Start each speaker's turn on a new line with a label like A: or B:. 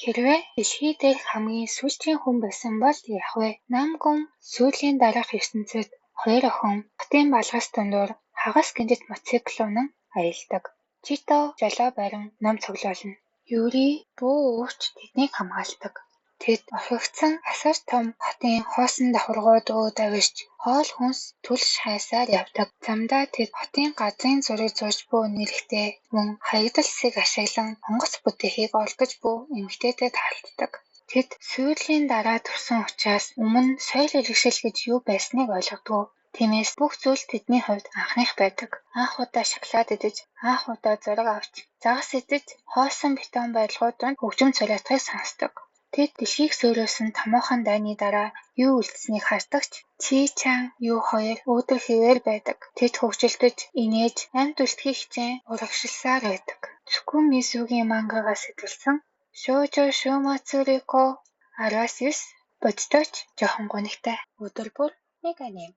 A: Хэрвээ дэлхий дээрх хамгийн сүүлчийн хүн байсан бол яах вэ? Намгүн сүүлийн дараах ертөнцид 2 охин хотын балгас дундуур хагас гинжит мотоцикл унан аялдаг. Чито жолоо барин ном цуглуулна. Юрий буу өвч тэднийг хамгаалдаг. Тэд орхигдсан асар том хотын хоосон давхаргууд руу давирч хоол хүнс түлш хайсаар явдаг. Замдаа тэд хотын газрын зураг зурж буй нэрхтээ мөн хаягдал хэсэг ашиглан онгоц бүтээхийг олдож буй эмэгтэйтэй таалддаг. Тэд сүйрлийн дараа турсан учраас өмнө соёл иргэншил гэж юу байсныг ойлгодог. Тиймээс бүх зүйл тэдний хувьд анхных байдаг. Анх удаа шоколад идэж, анх удаа зураг авч, загас идэж, хоосон бетон барилгууд донд хөгжим цулаатахыг сонсдог. Тэд дэлхийг сөөрөөсөн томоохон дайны дараа юу үлдсэнийг хардагч чи чан юу хоёр өөдрөг хэвээр байдаг. Тэд хөгжилдөж, инээж, амьд үлдэхийг хичээн урагшилсаар байдаг. Цүкүмизүгийн мангагаас сэтэлсэн Шоужо Шумацурико 10-9 боддогч жоохон гонигтай. Өдөр бүр нэг аним.